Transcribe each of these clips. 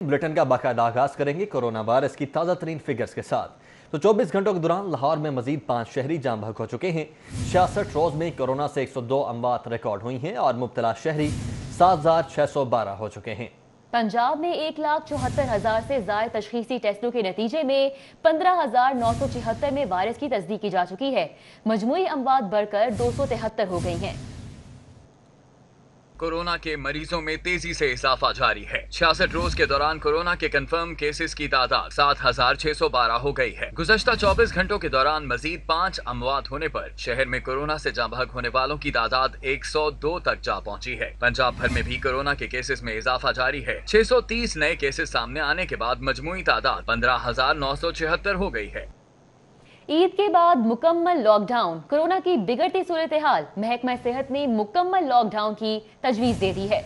Bulletin का बाकायदा आगाज करेंगे कोरोना वायरस की ताज़ा तरीन फिगर्स के साथ। तो 24 घंटों के दौरान लाहौर में मजीद 5 शहरी जाम बहक हो चुके हैं। 66 रोज में कोरोना से 102 अमवात रिकॉर्ड हुई हैं और मुब्तला शहरी 7612 हो चुके हैं। पंजाब में 1,74,000 से ज़ायद तशखीसी टेस्टों के नतीजे में 15,976 में वायरस की तस्दीक की जा चुकी है। मजमूई अमवात बढ़कर 273 हो गई हैं। कोरोना के मरीजों में तेजी से इजाफा जारी है। 66 रोज के दौरान कोरोना के कंफर्म केसेस की तादाद 7,612 हो गई है। गुज़श्ता 24 घंटों के दौरान मजीद 5 अमवात होने पर शहर में कोरोना से जाँ बहक होने वालों की तादाद 102 तक जा पहुंची है। पंजाब भर में भी कोरोना के केसेस में इजाफा जारी है। 630 नए केसेस सामने आने के बाद मजमूई तादाद 15,976 हो गई है। ईद के बाद मुकम्मल लॉकडाउन, कोरोना की बिगड़ती सूरत हाल, महकमा सेहत ने मुकम्मल लॉकडाउन की तजवीज दे दी है।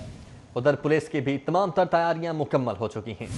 उधर पुलिस की भी तमाम तर तैयारियां मुकम्मल हो चुकी हैं।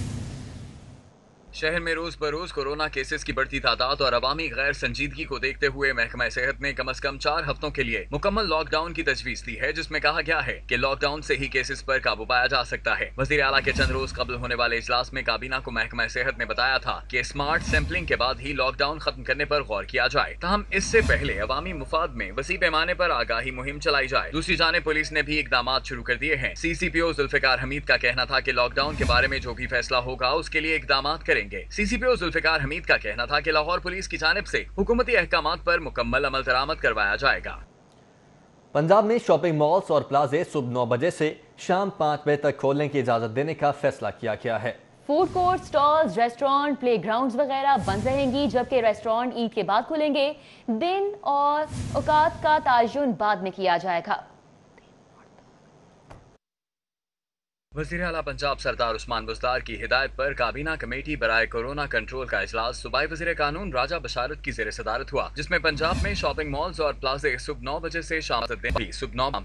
शहर में रोज बरोज कोरोना केसेस की बढ़ती तादाद और अवामी गैर संजीदगी को देखते हुए महकमा सेहत ने कम से कम 4 हफ्तों के लिए मुकम्मल लॉकडाउन की तजवीज दी है, जिसमें कहा गया है कि लॉकडाउन से ही केसेस पर काबू पाया जा सकता है। वजीर आला के चंद रोज कबल होने वाले इजलास में काबीना को महकमा सेहत ने बताया था कि स्मार्ट सैंपलिंग के बाद ही लॉकडाउन खत्म करने पर गौर किया जाए। तहम इससे पहले अवामी मुफाद में वसी पैमाने पर आगाही मुहिम चलाई जाए। दूसरी जानिब पुलिस ने भी इकदाम शुरू कर दिए हैं। CCPO जुल्फिकार हमीद का कहना था कि लॉकडाउन के बारे में जो भी फैसला होगा उसके लिए इकदाम करेंगे। CCPO जुल्फिकार हमीद का कहना था कि लाहौर पुलिस की जानिब से हुकूमती अहकामात पर मुकम्मल अमल दरामद करवाया जाएगा। पंजाब ने शॉपिंग मॉल्स और प्लाजे सुबह 9 बजे से शाम 5 बजे तक खोलने की इजाजत देने का फैसला किया गया है। Food court, stalls, restaurant, play grounds वगैरह बंद रहेंगी, जबकि रेस्टोरेंट ईद के बाद खुलेंगे। दिन और औकात का तयन बाद में किया जाएगा। वज़ीर आला पंजाब सरदार उस्मान बुज़दार की हिदायत पर काबीना कमेटी बराए कोरोना कंट्रोल का इजलास सूबाई वज़ीर कानून राजा बशारत की ज़ेर सदारत हुआ, जिसमें पंजाब में शॉपिंग मॉल्स और प्लाजे सुबह 9 बजे से शाम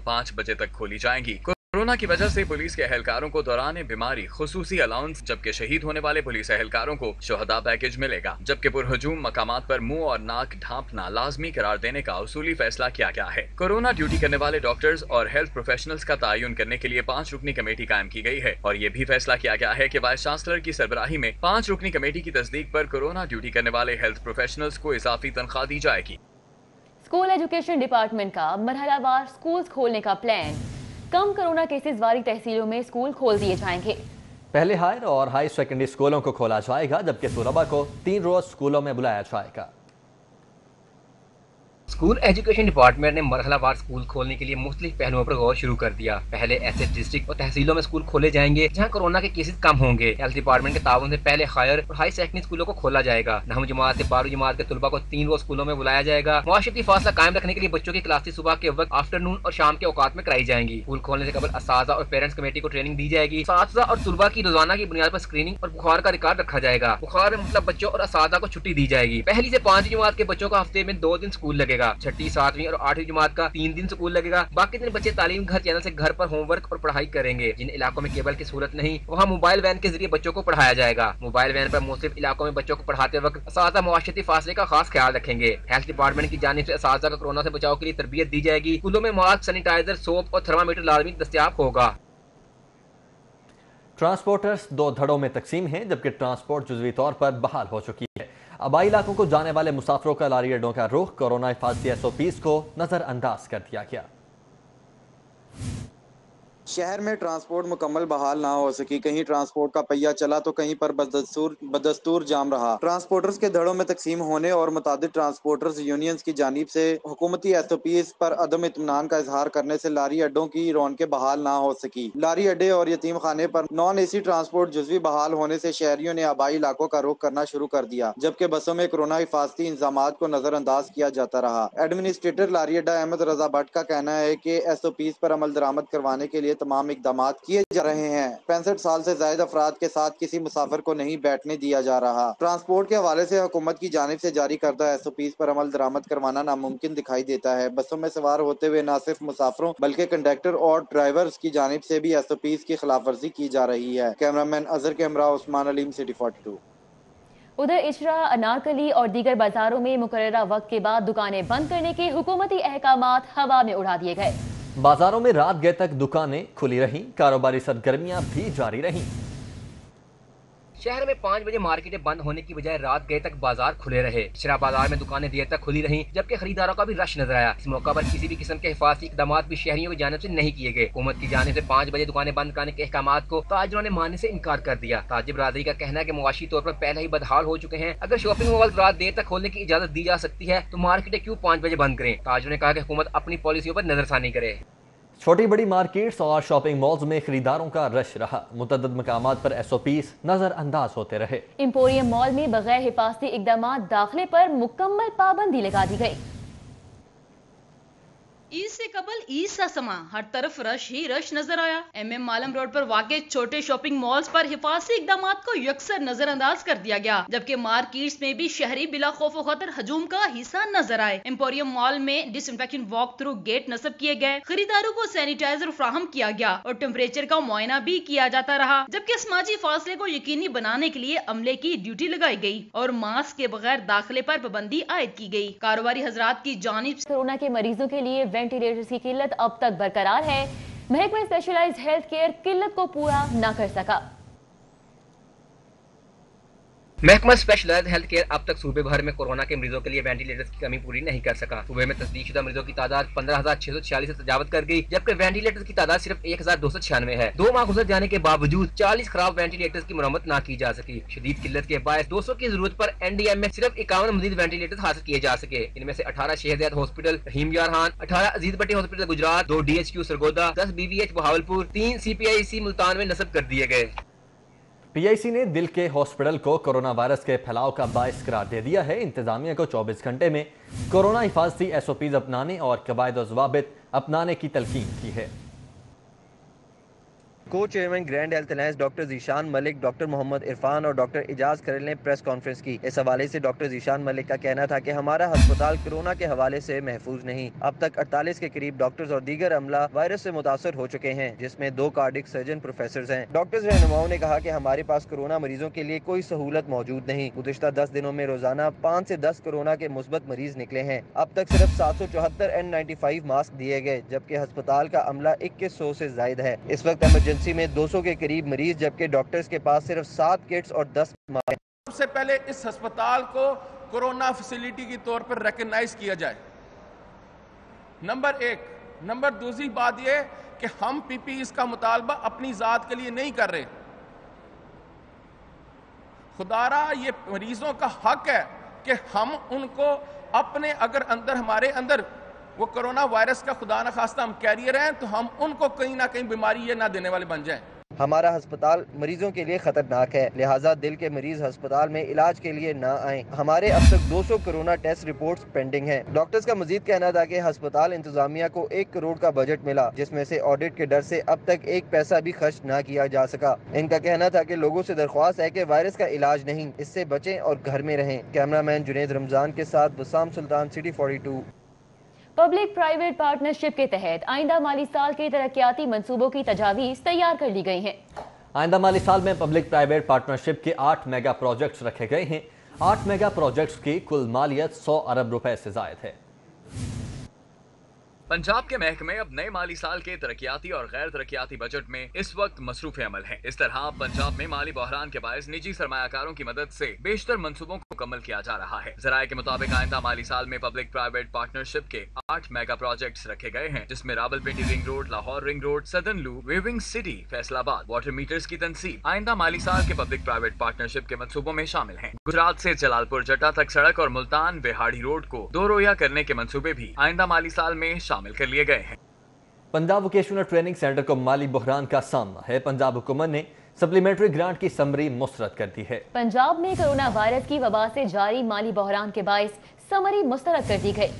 5 बजे तक खोली जाएंगी। कोरोना की वजह से पुलिस के अहलकारों को दौरान बीमारी खुसूसी अलाउंस, जबकि शहीद होने वाले पुलिस अहलकारों को शोहदा पैकेज मिलेगा। जबकि पुरहजूम मकामात पर मुंह और नाक ढांपना लाजमी करार देने का उसूली फैसला किया गया है। कोरोना ड्यूटी करने वाले डॉक्टर्स और हेल्थ प्रोफेशनल्स का तयन करने के लिए 5 रुकनी कमेटी कायम की गई है और ये भी फैसला किया गया है कि वाइस चांसलर की सरबराही में 5 रुकनी कमेटी की तस्दीक पर कोरोना ड्यूटी करने वाले हेल्थ प्रोफेशनल्स को इजाफी तनख्वाह दी जाएगी। स्कूल एजुकेशन डिपार्टमेंट का मरहलावार स्कूल खोलने का प्लान। कम कोरोना केसेस वाली तहसीलों में स्कूल खोल दिए जाएंगे। पहले हायर और हाई सेकेंडरी स्कूलों को खोला जाएगा, जबकि तलबा को 3 रोज स्कूलों में बुलाया जाएगा। स्कूल एजुकेशन डिपार्टमेंट ने मरहलावार स्कूल खोलने के लिए मुख्तलिफ पहलुओं पर गौर शुरू कर दिया। पहले ऐसे डिस्ट्रिक्ट और तहसीलों में स्कूल खोले जाएंगे जहां कोरोना के केसेस कम होंगे। हेल्थ डिपार्टमेंट के ताउन से पहले हायर और हाई सेकेंडरी स्कूलों को खोला जाएगा। 9वीं जमात से 12वीं जमात के तलबा को 3 रोज स्कूलों में बुलाया जाएगा। मुआशरती फासला कायम रखने के लिए बच्चों की क्लासेस सुबह के वक्त, आफ्टरनून और शाम के औकात में कराई जाएंगी। स्कूल खोलने से कबल असातिज़ा और पेरेंट्स कमेटी को ट्रेनिंग दी जाएगी। असातिज़ा और तलबा की रोजाना की बुनियाद पर स्क्रीनिंग और बुखार का रिकॉर्ड रखा जाएगा। बुखार में मतलब बच्चों और असातिज़ा को छुट्टी दी जाएगी। 1ली से 5वीं जमात के बच्चों का हफ्ते में 2 दिन स्कूल लगेगा। 6ठी, 7वीं और 8वीं जमात का 3 दिन स्कूल लगेगा। बाकी दिन बच्चे तालीम घर चैनल से घर पर होमवर्क और पढ़ाई करेंगे। जिन इलाकों में केबल की सूरत नहीं, वहाँ मोबाइल वैन के जरिए बच्चों को पढ़ाया जाएगा। मोबाइल वैन पर मुख्तलिफ इलाकों में बच्चों को पढ़ाते वक्त असातिज़ा मुआशरती फासले का खास ख्याल रखेंगे। हेल्थ डिपार्टमेंट की जानिब से असातिज़ा का कोरोना से बचाव के लिए तरबियत दी जाएगी। स्कूलों में मास्क, सैनिटाइजर, सोप और थर्मामीटर लाजमी दस्तयाब होगा। ट्रांसपोर्टर्स 2 धड़ों में तकसीम हैं, जबकि ट्रांसपोर्ट जुज़वी तौर पर बहाल हो चुकी है। आबाई इलाकों को जाने वाले मुसाफिरों का लारी अड्डों का रुख कोरोना हिफाजती SOPs को नजरअंदाज कर दिया गया। शहर में ट्रांसपोर्ट मुकम्मल बहाल ना हो सकी। कहीं ट्रांसपोर्ट का पहिया चला तो कहीं पर बदस्तूर जाम रहा। ट्रांसपोर्टर्स के धड़ों में तकसीम होने और मुतादिद ट्रांसपोर्टर्स यूनियंस की जानिब से हुकूमती SOPs पर अदम इत्मीनान का इजहार करने से लारी अड्डों की रौनकें बहाल ना हो सकी। लारी अड्डे और यतीम खाने पर नॉन AC ट्रांसपोर्ट जुज़वी बहाल होने से शहरियों ने आबाई इलाकों का रुख करना शुरू कर दिया, जबकि बसों में कोरोना हिफाजती इंतजाम को नजरअंदाज किया जाता रहा। एडमिनिस्ट्रेटर लारी अड्डा अहमद रजा भट्ट का कहना है कि SOPs पर अमल दरामद करवाने के लिए तमाम इकदाम किए जा रहे हैं। 65 साल से ज्यादा अफराद के साथ किसी मुसाफिर को नहीं बैठने दिया जा रहा। ट्रांसपोर्ट के हवाले से हुकूमत की जानिब से जारी करदा SOPs पर अमल दरामद करवाना नामुमकिन दिखाई देता है। बसों में सवार होते हुए न सिर्फ मुसाफिरों बल्कि कंडक्टर और ड्राइवर्स की जानिब से भी SOPs की खिलाफ वर्जी की जा रही है। कैमरामैन अजहर के हमरा उस्मान अलीम, सिटी 42। उधर इचरा, अनारकली और दीगर बाजारों में मुकर्ररा वक्त के बाद दुकानें बंद करने के हुकूमती अहकामात हवा में उड़ा दिए गए। बाजारों में रात गए तक दुकानें खुली रहीं, कारोबारी सरगर्मियां भी जारी रहीं। शहर में 5 बजे मार्केटें बंद होने की बजाय रात गए तक बाजार खुले रहे। शराब बाजार में दुकानें देर तक खुली रहीं, जबकि खरीदारों का भी रश नजर आया। इस मौका पर किसी भी किस्म के हिफाजती इकदाम भी शहरियों की जानिब से नहीं किए गए। हुकूमत की जानिब से 5 बजे दुकानें बंद करने के अहकाम को ताजिरों ने मानने से इनकार कर दिया। ताजिर बरादरी का कहना है कि मुआशी तौर पर पहले ही बदहाल हो चुके हैं। अगर शॉपिंग मॉल रात देर तक खोलने की इजाजत दी जा सकती है तो मार्केटें क्यों 5 बजे बंद करें। ताजिरों ने कहा कि हुकूमत अपनी पॉलिसियों पर नजरसानी करे। छोटी बड़ी मार्केट्स और शॉपिंग मॉल्स में खरीदारों का रश रहा। मुतअद्दिद मकामात पर SOPs नजरअंदाज होते रहे। एम्पोरियम मॉल में बगैर हिफाजती इकदाम दाखिले पर मुकम्मल पाबंदी लगा दी गई। ईद से कबल ईद सा समा, हर तरफ रश ही रश नजर आया। MM मालम रोड पर वाक़े छोटे शॉपिंग मॉल्स पर हिफाजती इकदाम को यकसर नजरअंदाज कर दिया गया, जबकि मार्केट्स में भी शहरी बिला खौफ खतर हजूम का हिस्सा नजर आए। एम्पोरियम मॉल में डिसइंफेक्शन वॉक थ्रू गेट नस्ब किए गए, खरीदारों को सैनिटाइजर फ्राहम किया गया और टेम्परेचर का मुआयना भी किया जाता रहा, जबकि समाजी फासले को यकीनी बनाने के लिए अमले की ड्यूटी लगाई गई और मास्क के बगैर दाखिले पर पाबंदी आयद की गई। कारोबारी हजरात की जानिब से कोरोना के मरीजों के लिए वेंटिलेटर्स की किल्लत अब तक बरकरार है। महकमा स्पेशलाइज्ड हेल्थ केयर किल्लत को पूरा न कर सका। महकमा स्पेशलाइज्ड हेल्थ केयर अब तक सूबे भर में कोरोना के मरीजों के लिए वेंटिलेटर्स की कमी पूरी नहीं कर सका। सूबे में तस्दीकशुदा मरीजों की तादाद 15,646 से तजावत कर गई, जबकि वेंटिलेटर्स की तादाद सिर्फ 1,296 है। 2 माह गुजर जाने के बावजूद 40 खराब वेंटिलेटर्स की मरम्मत न की जा सकी। शदीद किल्लत के बायस 200 की जरूरत पर NDM में सिर्फ 51 मजीद वेंटिलेटर्स हासिल किए जा सके। इनमें से 18 Shahzad hospital Rahim Yar Khan, 18 Aziz Bhatti hospital Gujrat, 2 DHQ Sargodha, 10 BVH Bahawalpur, 3 CPIC Multan में नस्ब कर दिए गए। PIC ने दिल के हॉस्पिटल को कोरोना वायरस के फैलाव का बायस करार दे दिया है। इंतजामिया को 24 घंटे में कोरोना हिफाजती SOPs अपनाने और कवायद और ज़वाबित अपनाने की तलकीन की है। को chairman grand health alliance doctor Zeeshan Malik, doctor Mohammad Irfan और डॉक्टर इजाज खलील ने प्रेस कॉन्फ्रेंस की। इस हवाले से डॉक्टर ज़ीशान मलिक का कहना था कि हमारा अस्पताल कोरोना के हवाले से महफूज नहीं। अब तक 48 के करीब डॉक्टर्स और दीगर अमला वायरस से मुतासर हो चुके हैं, जिसमें 2 कार्डिक सर्जन प्रोफेसर हैं। डॉक्टर्स रहनुमाओं ने कहा कि हमारे पास कोरोना मरीजों के लिए कोई सहूलत मौजूद नहीं। गुज़िश्ता 10 दिनों में रोजाना 5 से 10 कोरोना के मुस्बत मरीज निकले हैं। अब तक सिर्फ 774 N95 मास्क दिए गए, जबकि अस्पताल का अमला 2100 से जायद है। इस वक्त इमरजेंसी में 200 के करीब मरीज, जबकि डॉक्टर्स के पास सिर्फ 7 किट्स और 10 सबसे पहले इस अस्पताल को कोरोना फैसिलिटी के तौर पर रिकॉग्नाइज किया जाए, नंबर 1। नंबर दूसरी बात यह कि हम PPE का मुतालबा अपनी जात के लिए नहीं कर रहे। खुदारा ये मरीजों का हक है कि हम उनको अपने अगर अंदर हमारे अंदर वो कोरोना वायरस का खुदा न खास्ता हम कैरियर हैं, तो हम उनको कहीं ना कहीं बीमारी ये ना देने वाले बन जाएं। हमारा अस्पताल मरीजों के लिए खतरनाक है, लिहाजा दिल के मरीज अस्पताल में इलाज के लिए ना आएं। हमारे अब तक 200 कोरोना टेस्ट रिपोर्ट्स पेंडिंग हैं। डॉक्टर्स का मजीद कहना था कि अस्पताल इंतजामिया को 1 करोड़ का बजट मिला, जिसमें से ऑडिट के डर से अब तक 1 पैसा भी खर्च ना किया जा सका। इनका कहना था कि लोगों से दरख्वास्त है कि वायरस का इलाज नहीं, इससे बचें और घर में रहें। कैमरामैन जुनेद रमजान के साथ वसाम सुल्तान, सिटी 42। पब्लिक प्राइवेट पार्टनरशिप के तहत आइंदा माली साल के तरक्याती मंसूबों की तजावीज़ तैयार कर ली गई हैं। आइंदा माली साल में पब्लिक प्राइवेट पार्टनरशिप के 8 मेगा प्रोजेक्ट्स रखे गए हैं। 8 मेगा प्रोजेक्ट्स की कुल मालियत 100 अरब रुपए से जायद है। पंजाब के महकमे अब नए माली साल के तरक्याती और गैर तरक्याती बजट में इस वक्त मसरूफ अमल है। इस तरह पंजाब में माली बहरान के बायस निजी सरमायाकारों की मदद से बेशतर मंसूबों को मुकम्मल किया जा रहा है। जराये के मुताबिक आइंदा माली साल में पब्लिक प्राइवेट पार्टनरशिप के 8 मेगा प्रोजेक्ट्स रखे गए हैं, जिसमें Rawalpindi ring road, Lahore ring road, southern loop, weaving city, Faisalabad, water meters की तंसीब आइंदा माली साल के पब्लिक प्राइवेट पार्टनरशिप के मंसूबों में शामिल हैं। गुजरात से जलालपुर जट्टा तक सड़क और मुल्तान बेहाड़ी रोड को 2 रोया करने के मंसूबे भी आइंदा माली साल में शामिल कर लिए गए हैं। पंजाब वोकेशनल ट्रेनिंग सेंटर को माली बहरान का सामना है। पंजाब हुकूमत ने सप्लीमेंट्री ग्रांट की समरी मुस्तरद कर दी है। पंजाब में कोरोना वायरस की वबा से जारी माली बहरान के बायस समरी मुस्तरद कर दी गई।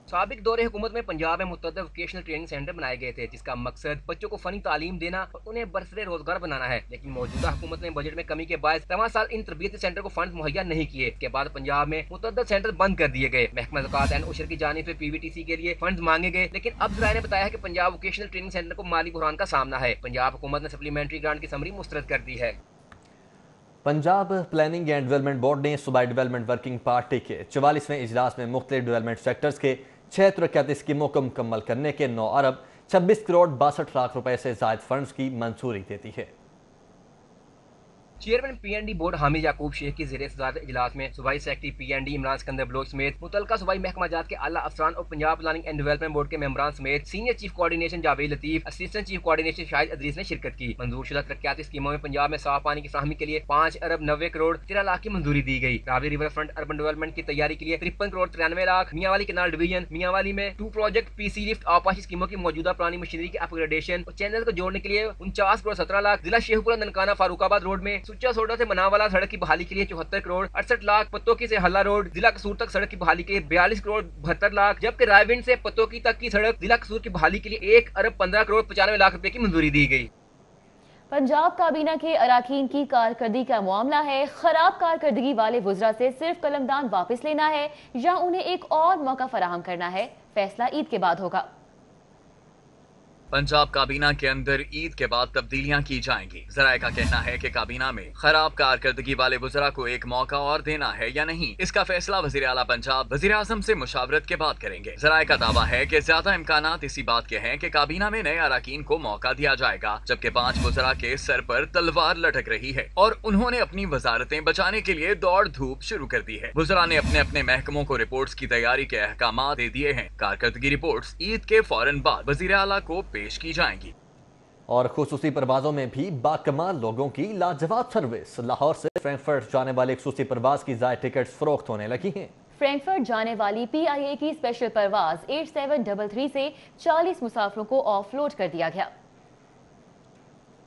साबिक दौरे हुकूमत में पंजाब में मुतअद्दिद वोकेशनल ट्रेनिंग सेंटर बनाए गए थे, जिसका मकसद बच्चों को फनी तालीम देना और उन्हें बरसरे रोजगार बनाना है। लेकिन मौजूदा हुकूमत ने बजट में कमी के बायस रवां साल इन तरबियती सेंटर को फंड मुहैया नहीं किए। इसके बाद पंजाब में मुतअद्दिद सेंटर बंद कर दिए गए। महकमा ज़कात एंड उशर की जानिब से PVTC के लिए फंड मांगे गए, लेकिन अब ज़राए ने बताया कि पंजाब वोकेशनल ट्रेनिंग सेंटर को माली बहरान का सामना है। पंजाब हुकूमत ने सप्लीमेंट्री ग्रांट की समरी मुस्तरद कर दी है। Punjab planning and development board ने सूबाई डेवलपमेंट वर्किंग पार्टी के 44वें इजलास में मुख्तलिफ डेवलपमेंट सेक्टर्स के 6 तरक्याती स्कीमों को मुकम्मल करने के 9 अरब 26 करोड़ 62 लाख रुपए से ज़ायद फंड्स की मंजूरी देती है। Chairman PND board Hamid Yaqoob Sheikh की ज़ेरे सदारत इजलास में सूबाई सेक्रेटरी PND इमरान सिकंदर बलोच समेत मुतल्लिका सूबाई महकमा जात के आला अफसरान और Punjab planning and development board के मेंबरान समेत senior chief coordination Javed Latif, assistant chief coordination Shahid Idrees ने शिरकत की। मंजूरशुदा तरक्याती स्कीमों में पंजाब में साफ पानी की फराहमी के लिए 5 अरब 90 करोड़ 13 लाख की मंजूरी दी गई। Ravi river front urban development की तैयारी के लिए 53 करोड़ 93 लाख। मियांवाली कैनाल डिवीजन मियांवाली में 2 प्रोजेक्ट PC लिफ्ट आपाशी स्कीमों की मौजूदा पुरानी मशीनरी की अपग्रेडेशन और चैनल को जोड़ने के लिए 49 करोड़ 17 लाख। जिला शेखपुरा ननकाना फारूकाबाद रोड में सुच्चा सोडा से बनावाला सड़क की बहाली के लिए 74 करोड़ 68 लाख। पत्तोकी से हल्ला रोड जिला कसूर तक सड़क की बहाली के लिए 42 करोड़ 72 लाख, जबकि रायविंड से पत्तोकी तक की सड़क जिला कसूर की बहाली के लिए 1 अरब 15 करोड़ 95 लाख रुपए की मंजूरी दी गई। पंजाब काबीना के अराकीन की कारकर्दगी का मामला है। खराब कारकर्दगी वाले वुज़रा से सिर्फ कलमदान वापस लेना है या उन्हें एक और मौका फराहम करना है, फैसला ईद के बाद होगा। पंजाब काबीना के अंदर ईद के बाद तब्दीलियां की जाएंगी। ज़राए का कहना है कि काबीना में खराब कारकर्दगी वाले वुज़रा को एक मौका और देना है या नहीं, इसका फैसला वज़ीर आला पंजाब वज़ीर आज़म से मुशावरत के बाद करेंगे। ज़राए का दावा है कि ज्यादा इम्कानात इसी बात के हैं कि काबीना में नए अराकीन को मौका दिया जाएगा, जबकि 5 वुज़रा के सर पर तलवार लटक रही है और उन्होंने अपनी वजारतें बचाने के लिए दौड़ धूप शुरू कर दी है। वुज़रा ने अपने अपने महकमों को रिपोर्ट्स की तैयारी के अहकाम दे दिए हैं। कारकर्दगी रिपोर्ट्स ईद के फौरन बाद वज़ीर आला को पेश की जाएंगी। और खुसूसी परवाजों में भी बाकमाल लोगों की लाजवाब सर्विस। लाहौर से फ्रैंकफर्ट जाने वाले खुसूसी परवाज की ज़ायद टिकट्स फरोख्त होने लगी हैं। फ्रैंकफर्ट जाने वाली PIA की स्पेशल परवाज 8733 से 40 मुसाफिरों को ऑफलोड कर दिया गया।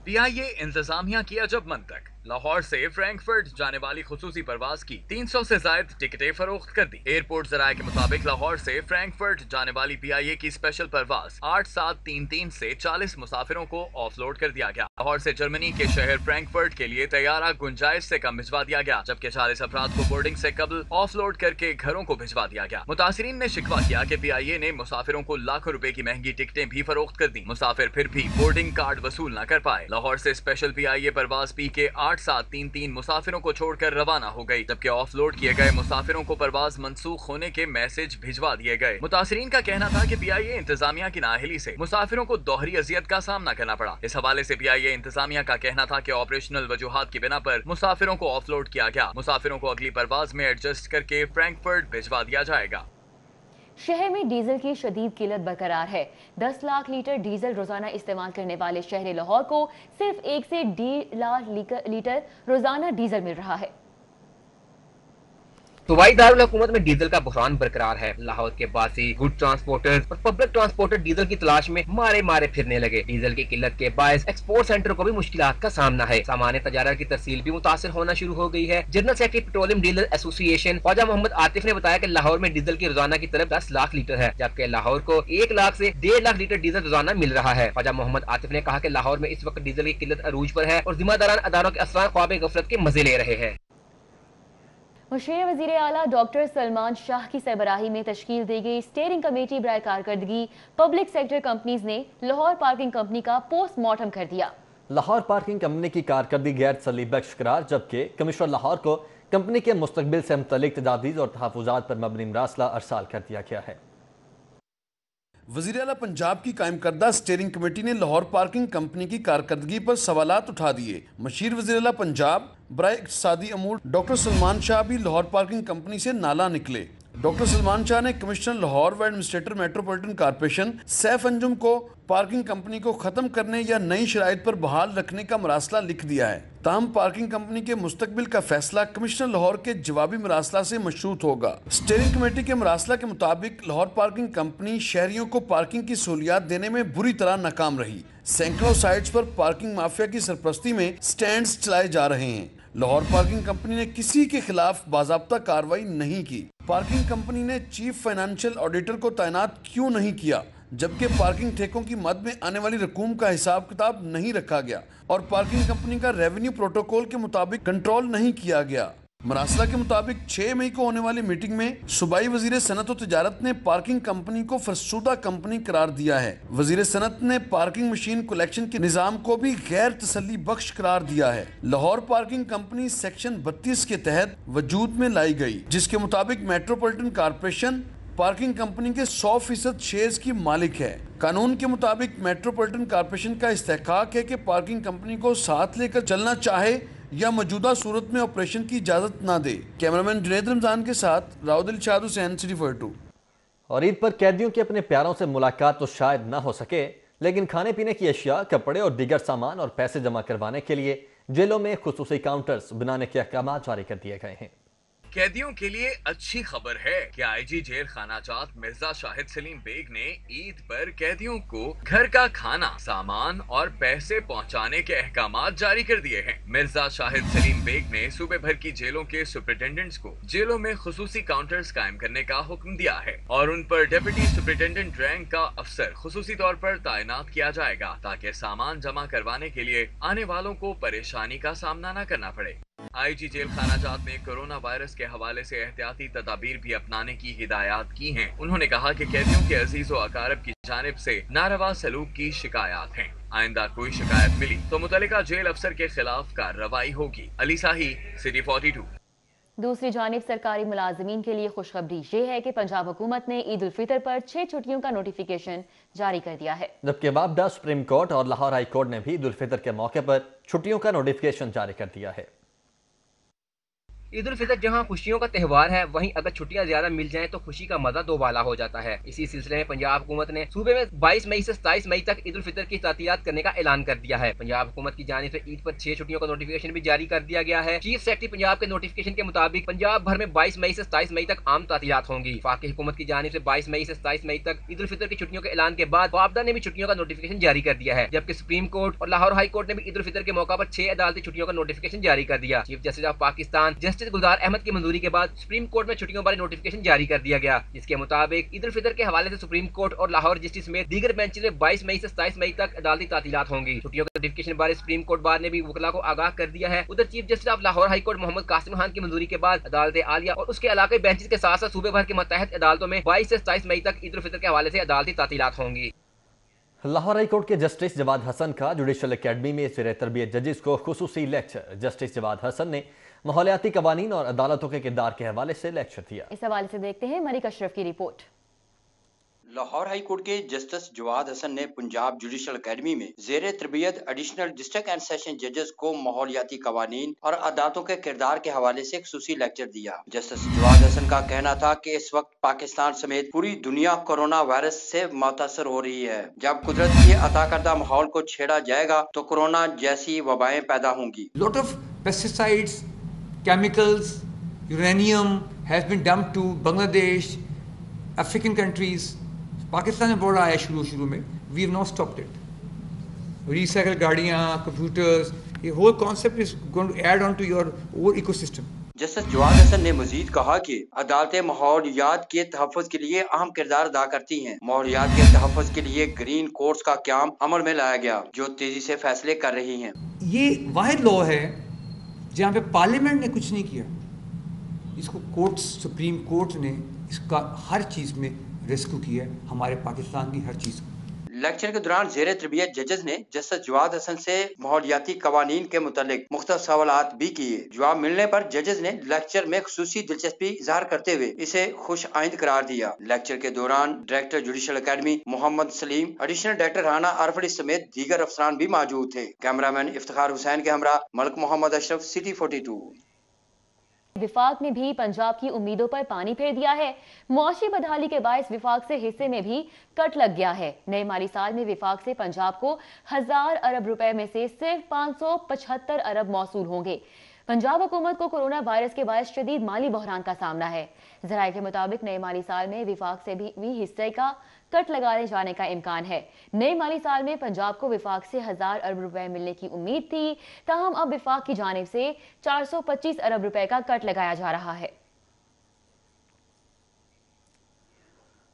PIA इंतजामिया की अजब मंतक। लाहौर से फ्रैंकफर्ट जाने वाली खुसूसी परवाज की 300 से ज्यादा टिकटें फरोख्त कर दी। एयरपोर्ट ज़राए के मुताबिक लाहौर से फ्रैंकफर्ट जाने वाली PIA की स्पेशल परवाज 8733 से 40 मुसाफिरों को ऑफलोड कर दिया गया। लाहौर से जर्मनी के शहर फ्रैंकफर्ट के लिए तैयारा गुंजाइश से कम भिजवा दिया गया, जबकि 40 अफराद को बोर्डिंग से कबल ऑफलोड करके घरों को भिजवा दिया गया। मुतासिरीन ने शिकवा किया कि PIA ने मुसाफिरों को लाखों रुपए की महंगी टिकटें भी फरोख्त कर दी। मुसाफिर फिर भी बोर्डिंग कार्ड वसूल न कर पाए। लाहौर से स्पेशल PIA परवाज PK 8733 मुसाफिरों को छोड़कर रवाना हो गई, जबकि ऑफलोड किए गए मुसाफिरों को परवाज मंसूख होने के मैसेज भिजवा दिए गए। मुतासिरीन का कहना था कि PIA इंतजामिया की नाअहली से मुसाफिरों को दोहरी अजियत का सामना करना पड़ा। इस हवाले से PIA इंतजामिया का कहना था कि ऑपरेशनल वजूहात की बिना पर मुसाफिरों को ऑफलोड किया गया। मुसाफिरों को अगली परवाज में एडजस्ट करके फ्रैंकफर्ट भिजवा दिया जाएगा। शहर में डीजल की शदीद किल्लत बरकरार है। 10 लाख लीटर डीजल रोजाना इस्तेमाल करने वाले शहर लाहौर को सिर्फ 1 से 1.5 लाख लीटर रोजाना डीजल मिल रहा है। सूबाई दारुल हुकूमत में डीजल का बहरान बरकरार है। लाहौर के बासी गुड ट्रांसपोर्टर्स और पब्लिक ट्रांसपोर्टर डीजल की तलाश में मारे फिरने लगे। डीजल की किल्लत के बायस एक्सपोर्ट सेंटर को भी मुश्किलात का सामना है। सामान्य तजारत की तरसील भी मुतासिर होना शुरू हो गई है। General secretary petroleum dealer association Khawaja Mohammad Atif ने बताया कि लाहौर में डीजल की रोजाना की तरफ 10 लाख लीटर है, जबकि लाहौर को 1 लाख से 1.5 लाख लीटर डीजल रोजाना मिल रहा है। ख्वाजा मोहम्मद आतिफ ने कहा कि लाहौर में इस वक्त डीजल की किल्लत अरूज पर है और जिम्मेदारान अदारों के अफसरान ख्वाब गफलत के मजे ले रहे हैं। मुशीर वज़ीर आला डॉक्टर सलमान शाह की सरबराही में तश्कील दी गई स्टीयरिंग कमेटी बराए कारकर्दगी पब्लिक सेक्टर कंपनीज ने लाहौर पार्किंग कंपनी का पोस्टमार्टम कर दिया। लाहौर पार्किंग कंपनी की कारकर्दगी गैर तसल्ली बख्श करार, जबकि कमिश्नर लाहौर को कंपनी के मुस्तकबिल से मुतल्लिक तजावीज़ और तहफ़्फ़ुज़ात पर मबनी मरासला अरसाल कर दिया गया है। वज़ीर आला पंजाब की कायम करदा स्टीयरिंग कमेटी ने लाहौर पार्किंग कंपनी की कारकर्दगी पर सवालात उठा दिए। मशीर वज़ीर आला पंजाब बराए इक़्तिसादी अमूर डॉक्टर सलमान शाह भी लाहौर पार्किंग कंपनी से नाला निकले। डॉक्टर सलमान शाह ने कमिश्नर लाहौर व administrator metropolitan corporation Saif Anjum को पार्किंग कंपनी को ख़त्म करने या नई शराइत पर बहाल रखने का मरासला लिख दिया है। ताहम पार्किंग कंपनी के मुस्तकबिल का फैसला कमिश्नर लाहौर के जवाबी मरासला से मशरूत होगा। स्टीयरिंग कमेटी के मरासला के मुताबिक लाहौर पार्किंग कंपनी शहरियों को पार्किंग की सहूलियात देने में बुरी तरह नाकाम रही। सैकड़ों साइट्स पर पार्किंग माफिया की सरपरस्ती में स्टैंड्स चलाए जा रहे हैं। लाहौर पार्किंग कंपनी ने किसी के खिलाफ बाज़ाब्ता कार्रवाई नहीं की। पार्किंग कंपनी ने चीफ फाइनेंशियल ऑडिटर को तैनात क्यों नहीं किया, जबकि पार्किंग ठेकों की मद में आने वाली रकूम का हिसाब किताब नहीं रखा गया और पार्किंग कंपनी का रेवेन्यू प्रोटोकॉल के मुताबिक कंट्रोल नहीं किया गया। मरासला के मुताबिक 6 मई को होने वाली मीटिंग में सूबाई वजीर सनत और तिजारत ने पार्किंग कंपनी को फरसुदा कंपनी करार दिया है। वजीर सनत ने पार्किंग मशीन कलेक्शन के निज़ाम को भी गैर तसल्ली बख्श करार दिया है। लाहौर पार्किंग कंपनी सेक्शन 32 के तहत वजूद में लाई गई, जिसके मुताबिक मेट्रोपॉलिटन कॉर्पोरेशन पार्किंग कंपनी के 100% शेयर्स की मालिक है। कानून के मुताबिक मेट्रोपॉलिटन कॉर्पोरेशन का इस्तेहकाक है कि पार्किंग कंपनी को साथ लेकर चलना चाहे یا موجودہ صورت میں آپریشن کی اجازت نہ دے۔ کیمرامین جنید رمضان کے ساتھ راؤ دلشاد حسین، سٹی 42۔ اور عید پر قیدیوں کی اپنے پیاروں سے ملاقات تو شاید نہ ہو سکے، لیکن کھانے پینے کی اشیاء، کپڑے اور دیگر سامان اور پیسے جمع کروانے کے لیے جیلوں میں خصوصی کاؤنٹرز بنانے کے احکامات جاری کر دیے گئے ہیں۔ قیدیوں کے لیے اچھی خبر ہے کہ آئی جی جیل خانہ جات مرزا شاہد سلیم بیگ نے عید پر قیدیوں کو گھر کا کھانا، سامان اور پیسے پہنچانے کے احکامات جاری کر دیے ہیں۔ مرزا شاہد سلیم بیگ نے صوبے بھر کی جیلوں کے سپرنٹینڈنٹس کو جیلوں میں خصوصی کاؤنٹرز قائم کرنے کا حکم دیا ہے اور ان پر ڈپٹی سپرنٹینڈنٹ رینک کا افسر خصوصی طور پر تعینات کیا جائے گا تاکہ سامان جمع کروانے کے لیے آنے والوں کو پریشانی کا سامنا نہ کرنا پڑے۔ آئی جی جیل خانہ جات نے کورونا وائرس کے حوالے سے احتیاطی تدابیر بھی اپنانے کی ہدایات کی ہیں۔ انہوں نے کہا کہ قیدیوں کے عزیز و اقارب کی جانب سے ناروا سلوک کی شکایات ہیں۔ آئندہ کوئی شکایت ملی تو متعلقہ جیل افسر کے خلاف کارروائی ہوگی۔ علی ساہی، سٹی 42۔ دوسری جانب سرکاری ملازمین کے لیے خوشخبری یہ ہے کہ پنجاب حکومت نے عید الفطر پر 6 چھٹیوں کا نوٹیفیکیشن جاری کر دیا ہے، جبکہ وابڈا، سپریم کورٹ اور لاہور ہائی کورٹ نے بھی عید الفطر کے موقع پر چھٹیوں کا نوٹیفیکیشن جاری کر دیا ہے۔ عید الفطر جہاں خوشیوں کا تہوار ہے، وہیں اگر چھٹیاں زیادہ مل جائیں تو خوشی کا مزہ دو بالا ہو جاتا ہے۔ اسی سلسلے میں پنجاب حکومت نے صوبے میں 22 مئی سے 27 مئی تک عید الفطر کی تعطیلات کرنے کا اعلان کر دیا ہے۔ پنجاب حکومت کی جانب سے عید پر 6 چھٹیوں کا نوٹیفیکیشن بھی جاری کر دیا گیا ہے۔ چیف سیکرٹری پنجاب کے نوٹیفیکیشن کے مطابق پنجاب بھر میں 22 مئی سے 27 مئی تک عام تعطیلات ہوں گی۔ وفاقی حکومت کی جانب سے 22 مئی سے 27 مئی تک عید الفطر کی چھٹیوں کے اعلان کے بعد وابڈا نے بھی چھٹیوں کا نوٹیفیکیشن جاری کر دیا ہے، جبکہ سپریم کورٹ اور لاہور ہائی کورٹ نے بھی عید الفطر کے موقع پر 6 عدالتی چھٹیوں کا نوٹیفیکیشن جاری کر دیا۔ Chief justice of Pakistan justice Gulzar Ahmed کی منظوری کے بعد سپریم کورٹ میں چھٹیوں بارے نوٹیفیکیشن جاری کر دیا گیا، جس کے مطابق عید الفطر کے حوالے سے سپریم کورٹ اور لاہور جسٹس میں دیگر بینچز میں 22 مئی سے 27 مئی تک عدالتی تعطیلات ہوں گی۔ چھٹیوں کے نوٹیفیکیشن بارے سپریم کورٹ بار نے بھی وکلاء کو آگاہ کر دیا ہے۔ ادھر chief justice of Lahore high court Muhammad Qasim Khan کی منظوری کے بعد عدالت عالیہ اور اس کے علاقائی بینچز کے ساتھ ساتھ صوبے بھر کے متحد عدالتوں میں 22 سے 27 مئی تک عید الفطر کے حوالے سے عدالتی تعطیلات ہوں گی۔ لاہور ہائی کورٹ کے جسٹس جواد حسن کا جوڈیشل اکیڈمی میں زیر تربیت ججز کو خصوصی لیکچر۔ جسٹس جواد حسن نے ماحولیاتی قوانین اور عدالتوں کے کردار کے حوالے سے لیکچر دیا۔ اس حوالے سے دیکھتے ہیں ملک اشرف کی رپورٹ۔ لاہور ہائی کورٹ کے جسٹس جواد حسن نے پنجاب جوڈیشل اکیڈمی میں زیر تربیت ایڈیشنل ڈسٹرکٹ اینڈ سیشن ججز کو ماحولیاتی قوانین اور عدالتوں کے کردار کے حوالے سے خصوصی لیکچر دیا۔ جسٹس جواد حسن کا کہنا تھا کہ اس وقت پاکستان سمیت پوری دنیا کورونا وائرس سے متاثر ہو رہی ہے۔ جب قدرت کے عطا کردہ ماحول کو چھیڑا جائے گا تو کورونا جیسی وبائیں پیدا ہوں گی۔ Lot of pesticides, chemicals, uranium has been dumped to Bangladesh, African countries. Pakistan میں بڑا آیا شروع میں، we have not stopped it. Recycle گاڑیاں، کمپیوٹرز، یہ whole concept is going to add on to your over ecosystem. Justice Jawad Hassan نے مزید کہا کہ عدالتیں ماحولیات کے تحفظ کے لیے اہم کردار ادا کرتی ہیں۔ ماحولیات کے تحفظ کے لیے گرین کورٹس کا قیام عمل میں لایا گیا جو تیزی سے فیصلے کر رہی ہیں۔ یہ واحد لا ہے جہاں پہ پارلیمنٹ نے کچھ نہیں کیا، اس کو کورٹس، سپریم کورٹ نے اس کا ہر چیز میں ریسکیو کیا ہے، ہمارے پاکستان کی ہر چیز کو۔ لیکچر کے دوران زیر تربیت ججز نے جسٹس جواد حسن سے ماحولیاتی قوانین کے متعلق مختلف سوالات بھی کیے۔ جواب ملنے پر ججز نے لیکچر میں خصوصی دلچسپی اظہار کرتے ہوئے اسے خوش آئند قرار دیا۔ لیکچر کے دوران ڈائریکٹر جوڈیشل اکیڈمی محمد سلیم، ایڈیشنل ڈائریکٹر رانا عارف علی سمیت دیگر افسران بھی موجود تھے۔ کیمرامین افتخار حسین کے ہمراہ ملک محمد اشرف، سٹی 42۔ وفاق نے بھی پنجاب کی امیدوں پر پانی پھیر دیا ہے۔ معاشی بدحالی کے باعث وفاق سے حصے میں بھی کٹ لگ گیا ہے۔ نئے مالی سال میں وفاق سے پنجاب کو 1000 ارب روپے میں سے صرف 575 ارب موصول ہوں گے۔ پنجاب حکومت کو کورونا وائرس کے باعث شدید مالی بحران کا سامنا ہے۔ ذرائع کے مطابق نئے مالی سال میں وفاق سے بھی حصے کا کٹ لگائے جانے کا امکان ہے۔ نئے مالی سال میں پنجاب کو وفاق سے 1000 ارب روپے ملنے کی امید تھی، تاہم اب وفاق کی جانب سے 425 ارب روپے کا کٹ لگایا جا رہا ہے۔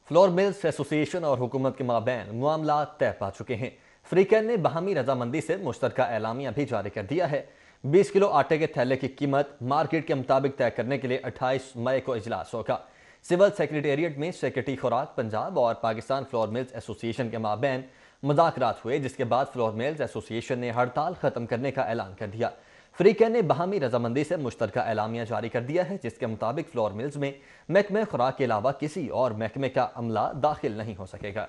فلور ملز ایسوسی ایشن اور حکومت کے مابین معاملات طے پا چکے ہیں۔ فریقین نے باہمی رضامندی سے مشترکہ اعلامیہ بھی جاری کر دیا ہے۔ 20 کلو آٹے کے تھیلے کی قیمت مارکیٹ کے مطابق طے کرنے کے لیے 28 مئی کو اجلاس ہوگا۔ سول سیکریٹریٹ میں سیکرٹری خوراک پنجاب اور پاکستان فلور ملز ایسوسی ایشن کے مابین مذاکرات ہوئے، جس کے بعد فلور ملز ایسوسی ایشن نے ہڑتال ختم کرنے کا اعلان کر دیا۔ فریقین نے باہمی رضامندی سے مشترکہ اعلامیہ جاری کر دیا ہے، جس کے مطابق فلور ملز میں محکمہ خوراک کے علاوہ کسی اور محکمے کا عملہ داخل نہیں ہو سکے گا۔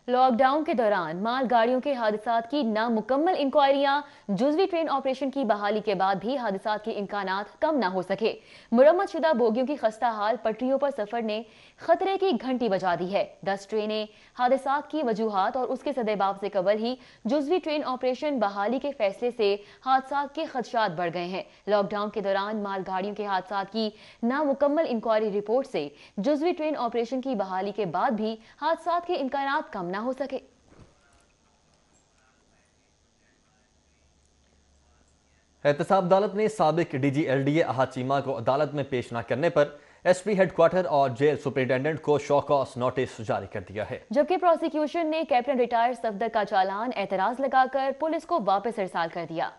لاک ڈاؤن کے دوران مال گاڑیوں کے حادثات کی نامکمل انکوائریاں، جزوی ٹرین آپریشن کی بحالی کے بعد بھی حادثات کے امکانات کم نہ ہو سکے۔ مرمت شدہ بوگیوں کی خستہ حال پٹریوں پر سفر نے خطرے کی گھنٹی بجا دی ہے۔ 10 ٹرینیں حادثات کی وجوہات اور اس کے سدباب سے قبل ہی جزوی ٹرین آپریشن بحالی کے فیصلے سے حادثات کے خدشات بڑھ گئے ہیں۔ لاک ڈاؤن کے دوران مال گاڑیوں کے حادثات کی نامکمل انکوائری رپورٹ سے جزوی ٹرین آپریشن کی بحالی کے بعد بھی حادثات کے امکانات کم نہ ہو سکے۔ احتساب عدالت نے سابق D G L D A Ahad Cheema کو عدالت میں پیش نہ کرنے پر ایس پی ہیڈ کوارٹر اور جیل سپرنٹینڈنٹ کو شو کاز نوٹس جاری کر دیا ہے، جبکہ پروسیکیوشن نے کیپٹن ریٹائر صفدر کا چالان اعتراض لگا کر پولیس کو واپس ارسال کر دیا۔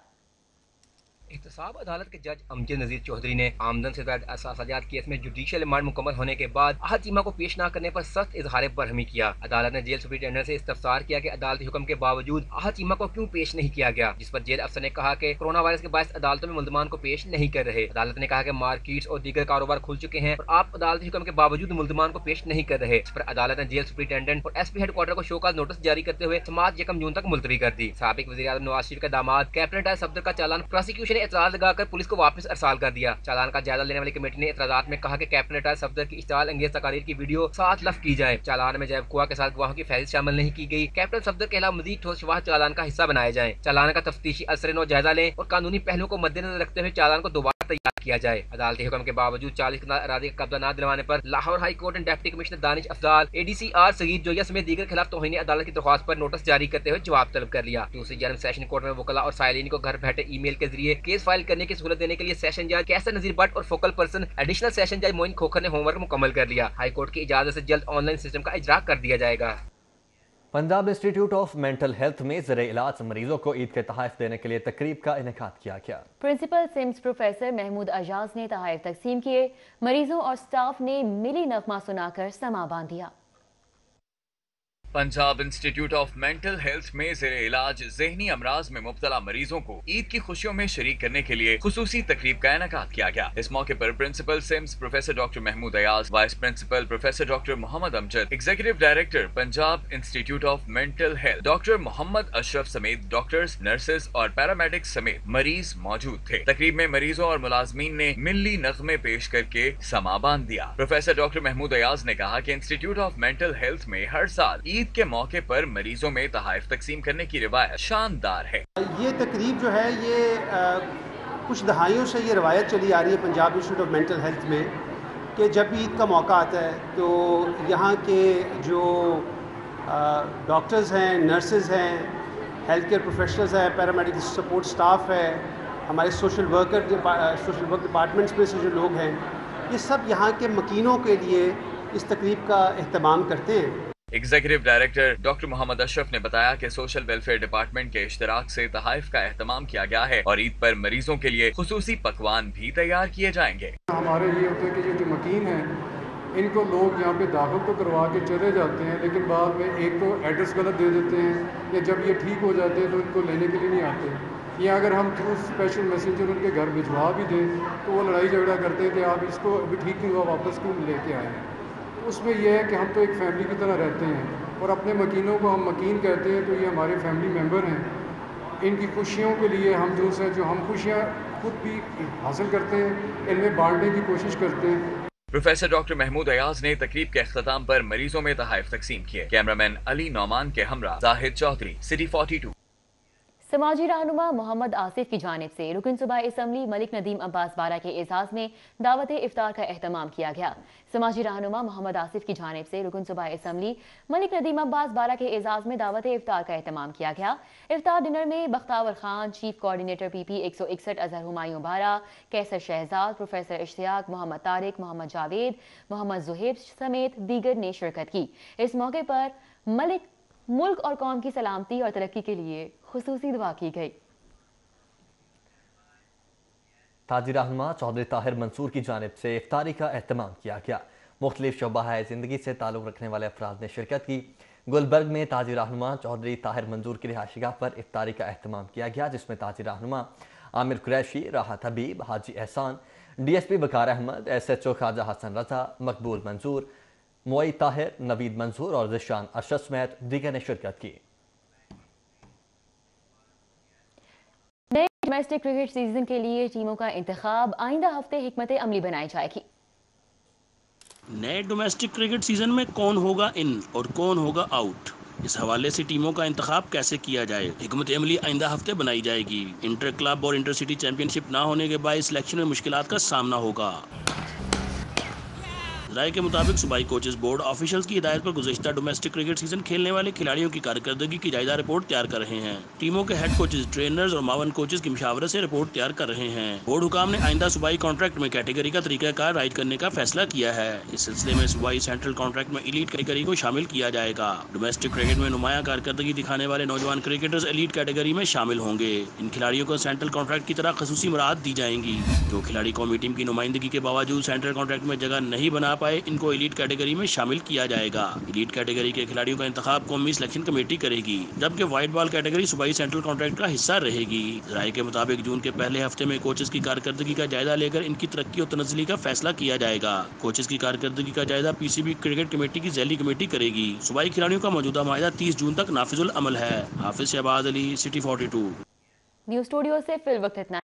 احتساب عدالت کے جج امجد نذیر چودھری نے آمدن سے زائد احساسات کیس میں جوڈیشل ریمانڈ مکمل ہونے کے بعد احد چیمہ کو پیش نہ کرنے پر سخت اظہار برہمی کیا۔ عدالت نے جیل سپرنٹینڈنٹ سے استفسار کیا کہ عدالتی حکم کے باوجود احد چیمہ کو کیوں پیش نہیں کیا گیا، جس پر جیل افسر نے کہا کہ کورونا وائرس کے باعث عدالتوں میں ملزمان کو پیش نہیں کر رہے۔ عدالت نے کہا کہ مارکیٹس اور دیگر کاروبار کھل چکے ہیں اور آپ عدالتی حکم کے باوجود ملزمان کو پیش نہیں کر رہے، اس پر عدالت نے جیل سپرنٹینڈنٹ اور ایس پی ہیڈ کوارٹر کو شو کاز نوٹس جاری کرتے ہوئے سماعت 1 جون تک ملتوی کر دی۔ سابق وزیر اعظم نواز شریف کا داماد کیپٹن ریٹائر صفدر کا چالان پروسیکیوشن نے اعتراض لگا کر پولیس کو واپس ارسال کر دیا۔ چالان کا جائزہ لینے والی کمیٹی نے اعتراضات میں کہا کہ کیپٹن ریٹائر صفدر کی اشتعال انگیز تقاریر کی ویڈیو 7 لفظ کی جائے۔ چالان میں جیب کوا کے ساتھ گواہوں کی فہرست شامل نہیں کی گئی۔ کیپٹن صفدر کے خلاف مزید ٹھوس شواہد چالان کا حصہ بنائے جائیں۔ چالان کا تفتیشی اثر نو جائزہ لیں اور قانونی پہلوؤں کو مد نظر رکھتے ہوئے چالان کو دوبارہ تیار کیا جائے۔ عدالتی حکم کے باوجود 40 کنال اراضی کا قبضہ نہ دلوانے پر لاہور ہائی کورٹ نے ڈپٹی کمشنر دانش افضال، اے ڈی سی آر سگیر جویا سمیت دیگر خلاف توہین عدالت کی درخواست پر نوٹس جاری کرتے ہوئے جواب طلب کر لیا۔ دوسری جانب سیشن کورٹ میں وکلاء اور سائلین کو گھر بیٹھے ای میل کے ذریعے کیس فائل کرنے کی سہولت دینے کے لیے سیشن جج کیسر نذیر بٹ اور فوکل پرسن ایڈیشنل سیشن جج موئن کھوکھر نے ہوم ورک مکمل کر لیا۔ ہائی کورٹ کی اجازت سے جلد آن لائن سسٹم کا اجرا کر دیا جائے گا۔ پنجاب انسٹی ٹیوٹ آف مینٹل ہیلتھ میں زیر علاج مریضوں کو عید کے تحائف دینے کے لیے تقریب کا انعقاد کیا گیا۔ پرنسپل سمز پروفیسر محمود اجاز نے تحائف تقسیم کیے، مریضوں اور سٹاف نے ملی نغمہ سنا کر سما باندھ دیا۔ Punjab institute of mental health میں زیر علاج ذہنی امراض میں مبتلا مریضوں کو عید کی خوشیوں میں شریک کرنے کے لیے خصوصی تقریب کا انعقاد کیا گیا۔ اس موقع پر principal SIMS professor doctor Mahmood Ayaz, vice principal professor doctor Muhammad Amjad, executive director Punjab institute of mental health doctor Muhammad Ashraf سمیت ڈاکٹرز، نرسز اور پیرامیڈکس سمیت مریض موجود تھے۔ تقریب میں مریضوں اور ملازمین نے ملی نغمے پیش کر کے سما باندھ دیا۔ پروفیسر ڈاکٹر محمود ایاز نے کہا کہ انسٹیٹیوٹ آف مینٹل ہیلتھ میں ہر سال عید کے موقع پر مریضوں میں تحائف تقسیم کرنے کی روایت شاندار ہے۔ یہ تقریب جو ہے یہ کچھ دہائیوں سے یہ روایت چلی آ رہی ہے Punjab institute of mental health میں کہ جب عید کا موقع آتا ہے تو یہاں کے جو ڈاکٹرز ہیں، نرسز ہیں، ہیلتھ کیئر پروفیشنلز ہیں، پیرامیڈیکل سپورٹ سٹاف ہے، ہمارے سوشل ورک ڈپارٹمنٹس میں سے جو لوگ ہیں، یہ سب یہاں کے مکینوں کے لیے اس تقریب کا اہتمام کرتے ہیں۔ ایگزیکٹو ڈائریکٹر ڈاکٹر محمد اشرف نے بتایا کہ سوشل ویلفیئر ڈپارٹمنٹ کے اشتراک سے تحائف کا اہتمام کیا گیا ہے اور عید پر مریضوں کے لیے خصوصی پکوان بھی تیار کیے جائیں گے۔ ہمارے یہ ہوتا ہے کہ یہ جو مکین ہیں ان کو لوگ یہاں پہ داخل تو کروا کے چلے جاتے ہیں، لیکن بعد میں ایک تو ایڈریس غلط دے دیتے ہیں یا جب یہ ٹھیک ہو جاتے ہیں تو ان کو لینے کے لیے نہیں آتے، یا اگر ہم تھرو اسپیشل میسنجر ان کے گھر بھجوا بھی دیں تو وہ لڑائی جھگڑا کرتے ہیں کہ آپ اس کو ابھی ٹھیک نہیں ہوا واپس کیوں لے کے آئے ہیں۔ اس میں یہ ہے کہ ہم تو ایک فیملی کی طرح رہتے ہیں اور اپنے مکینوں کو ہم مکین کہتے ہیں، تو یہ ہمارے فیملی ممبر ہیں۔ ان کی خوشیوں کے لیے ہم جو ہم خوشیاں خود بھی حاصل کرتے ہیں ان میں بانٹنے کی کوشش کرتے ہیں۔ پروفیسر ڈاکٹر محمود ایاز نے تقریب کے اختتام پر مریضوں میں تحائف تقسیم کیے۔ کیمرامین علی نعمان کے ہمراہ زاہد چودھری، سٹی 42۔ سماجی رہنما محمد آصف کی جانب سے رکن صوبائی اسمبلی ملک ندیم عباس بارہ کے اعزاز میں دعوت افطار کا اہتمام کیا گیا۔ سماجی رہنما محمد آصف کی جانب سے رکن صوبائی اسمبلی ملک ندیم عباس بارہ کے اعزاز میں دعوت افطار کا اہتمام کیا گیا۔ افطار ڈنر میں بختاور خان، چیف کوارڈینیٹر پی پی 161 اظہر ہمایوں بارہ، کیسر شہزاد، پروفیسر اشتیاق، محمد طارق، محمد جاوید، محمد زہیب سمیت دیگر نے شرکت کی۔ اس موقع پر ملک اور قوم کی سلامتی اور ترقی کے لیے خصوصی دعا کی گئی۔ تاجر رہنما چودھری طاہر منصور کی جانب سے افطاری کا اہتمام کیا گیا۔ مختلف شعبہ زندگی سے تعلق رکھنے والے افراد نے شرکت کی۔ گلبرگ میں تاجر رہنما چودھری طاہر منصور کی رہائشی گاہ پر افطاری کا اہتمام کیا گیا، جس میں تاجر رہنما عامر قریشی، راحت حبیب، حاجی احسان، ڈی ایس پی وقار احمد، ایس ایچ او خواجہ حسن رضا، مقبول منظور، मुई ताहिर, नवीद मंसूर और जिशान अरशद समेत दीगर ने शिरकत की। नए डोमेस्टिक क्रिकेट सीजन के लिए टीमों का इंतखाब आइंदा हफ्ते हिकमत अमली बनाई जाएगी। नए डोमेस्टिक क्रिकेट सीजन में कौन होगा इन और कौन होगा आउट, इस हवाले से टीमों का इंतखाब कैसे किया जाए, हिकमत अमली आइंदा हफ्ते बनाई जाएगी। इंटर क्लब और इंटर सिटी चैंपियनशिप ना होने के बाद सिलेक्शन में मुश्किलात का सामना होगा। राय के मुताबिक सूबाई कोचेस बोर्ड ऑफिशियल्स की हिदायत पर गुज़श्ता डोमेस्टिक क्रिकेट सीजन खेलने वाले खिलाड़ियों की कारकर्दगी की जायजा रिपोर्ट तैयार कर रहे हैं। टीमों के हेड कोचेस, ट्रेनर्स और मावन कोचेस की मशावरत से रिपोर्ट तैयार कर रहे हैं। बोर्ड हुकाम ने आइंदा सूबाई कॉन्ट्रैक्ट में कैटेगरी का तरीकाकार राइट करने का फैसला किया है। इस सिलसिले में सूबाई सेंट्रल कॉन्ट्रैक्ट में एलीट कैटेगरी को शामिल किया जाएगा। डोमेस्टिक क्रिकेट में नुमायां कारकर्दगी दिखाने वाले नौजवान क्रिकेटर्स एलीट कैटेगरी में शामिल होंगे। इन खिलाड़ियों को सेंट्रल कॉन्ट्रैक्ट की तरह खसूसी मुराद दी जाएंगी। जो खिलाड़ी कौमी टीम की नुमाइंदगी के बावजूद सेंट्रल कॉन्ट्रैक्ट में जगह नहीं बना पाए, इनको एलीट कैटेगरी में शामिल किया जाएगा। एलीट कैटेगरी के खिलाड़ियों का इंतखाब कौमी सिलेक्शन कमेटी करेगी, जबकि व्हाइट बॉल कैटेगरी सूबाई सेंट्रल कॉन्ट्रैक्ट का हिस्सा रहेगी। राय के मुताबिक जून के पहले हफ्ते में कोचेस की कारकर्दगी का जायजा लेकर इनकी तरक्की और तनज़्ज़ुली का फैसला किया जाएगा। कोचेस की कारकर्दगी का जायजा पीसीबी क्रिकेट कमेटी की ज़ैली कमेटी करेगी। सूबाई खिलाड़ियों का मौजूदा माहिदा 30 जून तक नाफिजुल अमल है। Hafiz Shahbaz Ali, city 42। News studio से फिल वक्त इतना।